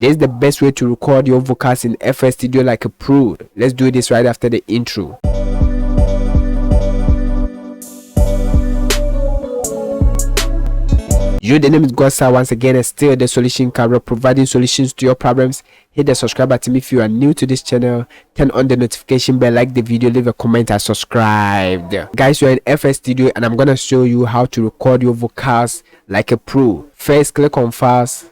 This is the best way to record your vocals in FL Studio like a pro. Let's do this right after the intro. The name is Godsa once again, and still the solution camera, providing solutions to your problems. Hit the subscribe button if you are new to this channel. Turn on the notification bell, like the video, leave a comment and subscribe. Guys, you're in FL Studio and I'm gonna show you how to record your vocals like a pro. First, click on Files.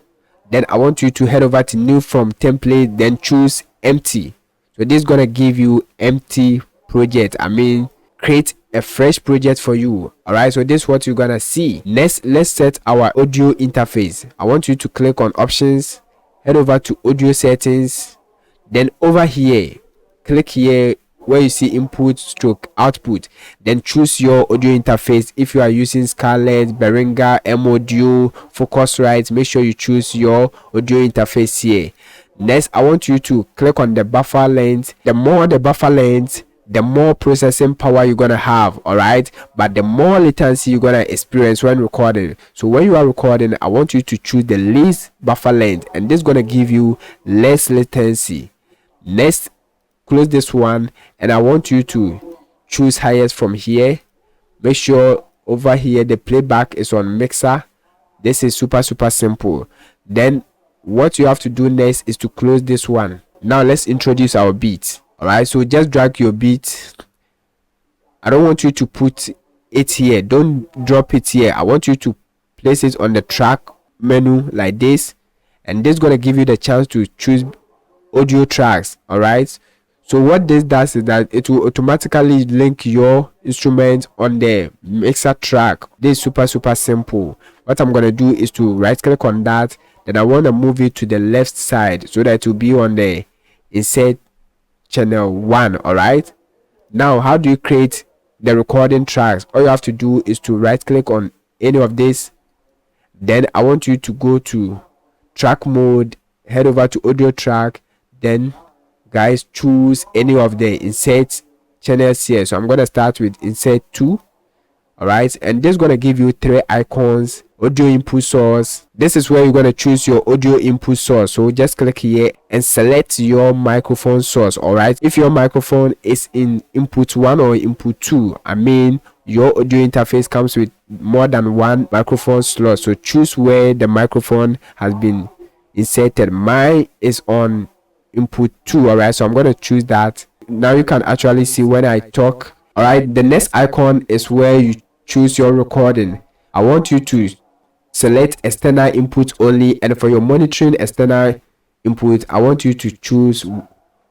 Then I want you to head over to New from Template, then choose Empty. So this is gonna give you empty project. Create a fresh project for you. All right, so this is what you're gonna see. Next, let's set our audio interface. I want you to click on Options, head over to Audio Settings, then over here, click here where you see Input stroke Output, then choose your audio interface. If you are using Scarlett, Behringer, M Audio, Focusrite, make sure you choose your audio interface here. Next, I want you to click on the buffer length. The more the buffer length, the more processing power you're gonna have. All right, but the more latency you're gonna experience when recording. So when you are recording, I want you to choose the least buffer length, and this is gonna give you less latency. Next, close this one, and I want you to choose highest from here. Make sure over here the playback is on mixer. This is super simple. Then what you have to do next is to close this one. Now let's introduce our beat. All right, so just drag your beat. I don't want you to put it here, don't drop it here. I want you to place it on the track menu like this, and this is going to give you the chance to choose audio tracks. All right, so what this does is that it will automatically link your instrument on the mixer track. This is super simple. What I'm going to do is to right click on that, then I want to move it to the left side so that it will be on the insert channel 1. all right, now how do you create the recording tracks? All you have to do is to right click on any of this, then I want you to go to track mode, head over to audio track, then guys choose any of the insert channels here. So I'm going to start with insert 2. all right, and this is going to give you 3 icons. Audio input source, this is where you're going to choose your audio input source. So just click here and select your microphone source. All right, if your microphone is in input 1 or input 2, your audio interface comes with more than 1 microphone slot, so choose where the microphone has been inserted. Mine is on input 2. all right, so I'm going to choose that. Now you can actually see when I talk. All right, the next icon is where you choose your recording. I want you to select external input only, and for your monitoring external input, I want you to choose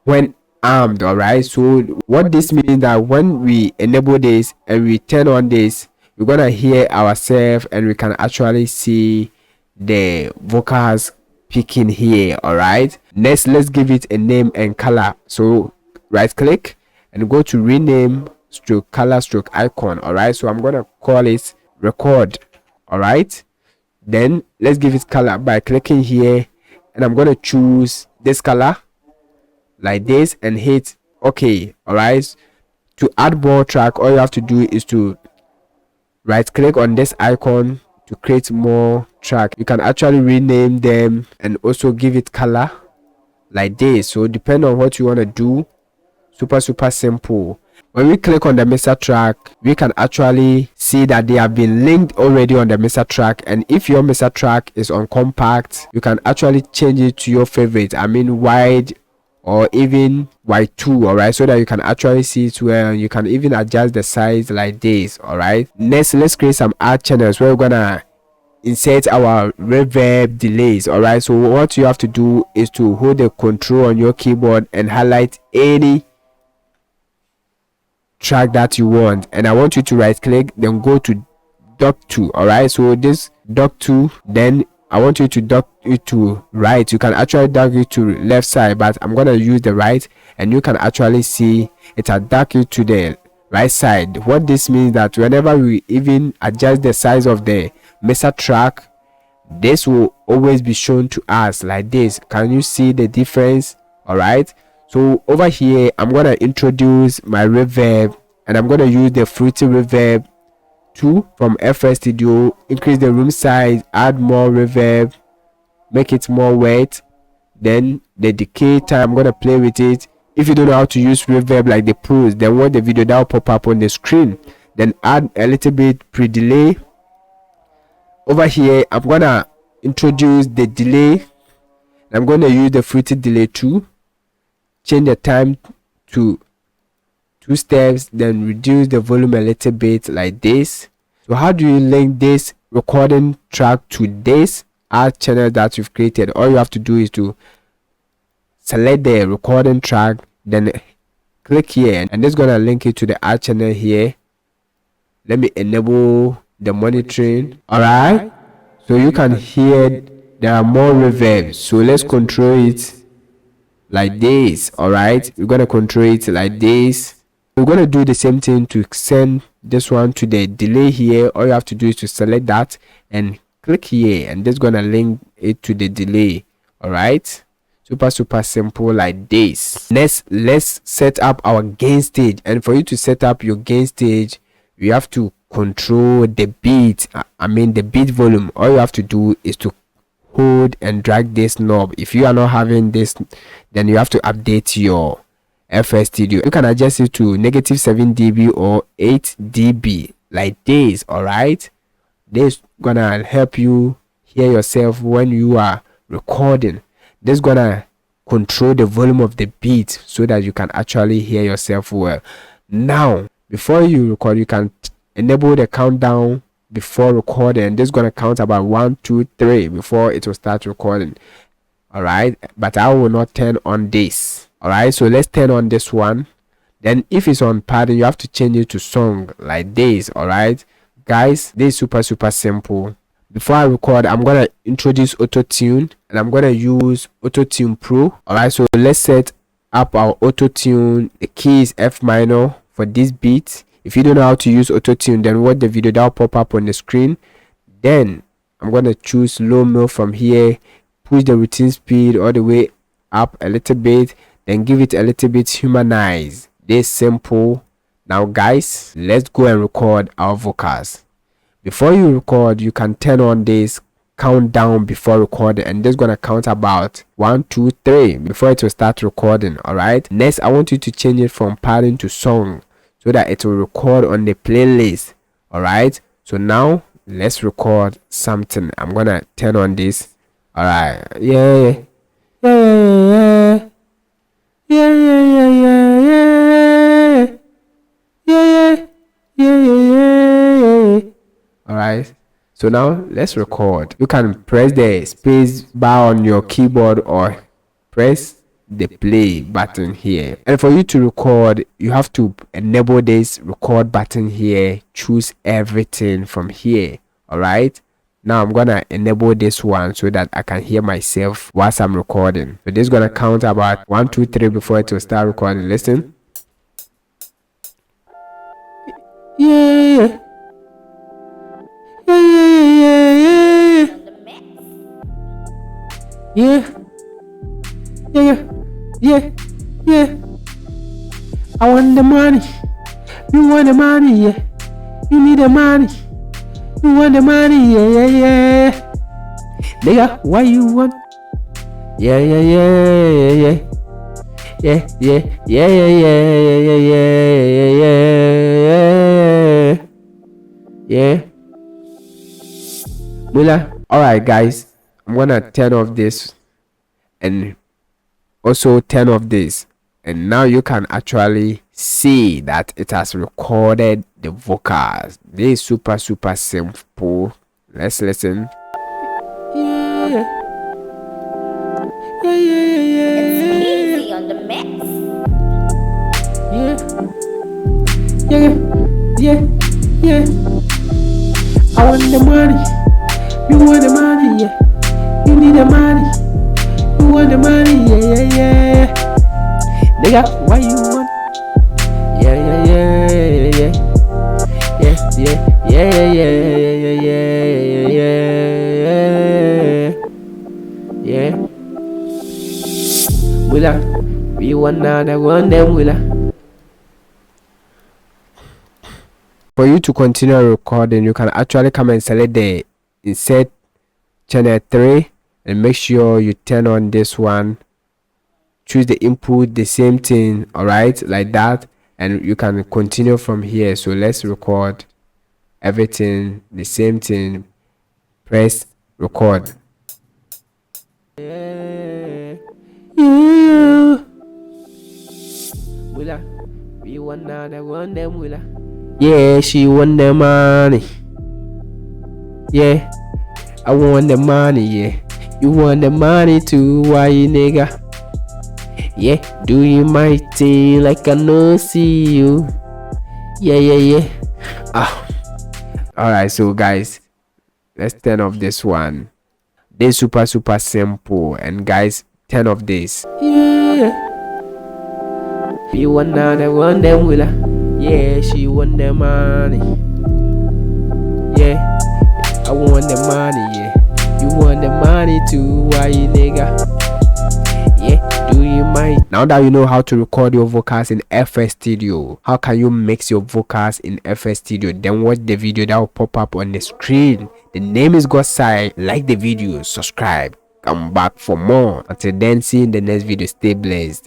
when armed. all right, so what this means that when we enable this and we turn on this, we're gonna hear ourselves and we can actually see the vocals picking here. all right, next let's give it a name and color. So right click and go to rename stroke color stroke icon. all right, so I'm gonna call it record. all right, then let's give it color by clicking here, and I'm going to choose this color like this and hit OK. all right, to add more track, all you have to do is to right click on this icon to create more track. You can actually rename them and also give it color like this. So depending on what you want to do, super simple. When we click on the mixer track, we can actually see that they have been linked already on the mixer track. And if your mixer track is on compact, you can actually change it to your favorite, wide or even Y2. all right, so that you can actually see it well. You can even adjust the size like this. all right, next let's create some ad channels where we're gonna insert our reverb delays. all right, so what you have to do is to hold the control on your keyboard and highlight any track that you want, and I want you to right click, then go to dock 2. all right, so this dock 2, then I want you to dock it to right. You can actually dock it to left side, but I'm gonna use the right, and you can actually see it has docked it to the right side. What this means that whenever we even adjust the size of the mixer track, this will always be shown to us like this. Can you see the difference? all right, so over here I'm gonna introduce my reverb, and I'm gonna use the Fruity Reverb 2 from FL Studio. Increase the room size, add more reverb, make it more wet, Then the decay time, I'm gonna play with it. If you don't know how to use reverb like the pros, then watch the video that will pop up on the screen. Then add a little bit pre-delay. Over here I'm gonna introduce the delay. I'm gonna use the fruity delay too. Change the time to 2 steps, then reduce the volume a little bit like this. So how do you link this recording track to this art channel that you've created? All you have to do is to select the recording track, then click here, and it's gonna link it to the art channel here. Let me enable the monitoring. All right, so you can hear there are more reverbs. So let's control it like this. All right, we're gonna control it like this. We're gonna do the same thing to send this one to the delay here. All you have to do is to select that and click here, and this gonna link it to the delay. All right, super simple like this. Next, let's set up our gain stage. And for you to set up your gain stage, you have to control the beat. The beat volume. All you have to do is to hold and drag this knob. If you are not having this, then you have to update your FL Studio. You can adjust it to -7 dB or 8 dB like this. All right, this gonna help you hear yourself when you are recording. This gonna control the volume of the beat so that you can actually hear yourself well. Now before you record, you can enable the countdown before recording. This is gonna count about 1 2 3 before it will start recording. All right, but I will not turn on this. All right, so let's turn on this one. Then if it's on pattern, you have to change it to song like this. All right guys, this is super simple. Before I record, I'm gonna introduce autotune, and I'm gonna use autotune pro. All right, so let's set up our autotune. The key is F minor for this beat. If you don't know how to use autotune, then watch the video that will pop up on the screen. Then I'm gonna choose low mill from here, push the routine speed all the way up a little bit, then give it a little bit humanize. This simple. Now guys, let's go and record our vocals. Before you record, you can turn on this countdown before recording, and this is gonna count about 1 2 3 before it will start recording. All right, next I want you to change it from pattern to song so that it will record on the playlist. All right, so now let's record something. I'm gonna turn on this. All right, yeah. All right, so now let's record. You can press the space bar on your keyboard or press the play button here. And for you to record, you have to enable this record button here. Choose everything from here. All right, now I'm gonna enable this one so that I can hear myself whilst I'm recording. So this is gonna count about 1 2 3 before it will start recording. Listen. Yeah. Yeah. I want the money. You want the money, yeah. You need the money. You want the money, yeah. Nigga, why you want? Yeah. Mula. Alright guys, I'm gonna turn off this and also turn off this, and now you can actually see that it has recorded the vocals. This is super simple. Let's listen. Yeah. It's easy on the mix. Yeah. I want the money. You want the money, yeah. You need the money. You want the money, yeah. Nigga, why you want? Yeah. Willa, we want now, I want them, Willa. For you to continue recording, you can actually come and select the insert channel 3, and make sure you turn on this one. Choose the input, the same thing, all right, like that, and you can continue from here. So let's record everything, the same thing. Press record. Yeah. Mula, we want now the one them mula. Yeah, she want the money. Yeah, I want the money. Yeah, you want the money too? Why you nigga? Yeah, do you my thing like I no see you? Yeah. Alright, so guys, let's turn off this one. This super simple, and guys, turn off this. Yeah. You want the one them willa. Yeah, she want the money. Yeah, I want the money. Yeah, you want the money too? Why you nigga? Yeah, do you mind? Now that you know how to record your vocals in FL Studio, how can you mix your vocals in FL Studio? Then watch the video that will pop up on the screen. The name is Godside. Like the video, subscribe, come back for more. Until then, see you in the next video. Stay blessed.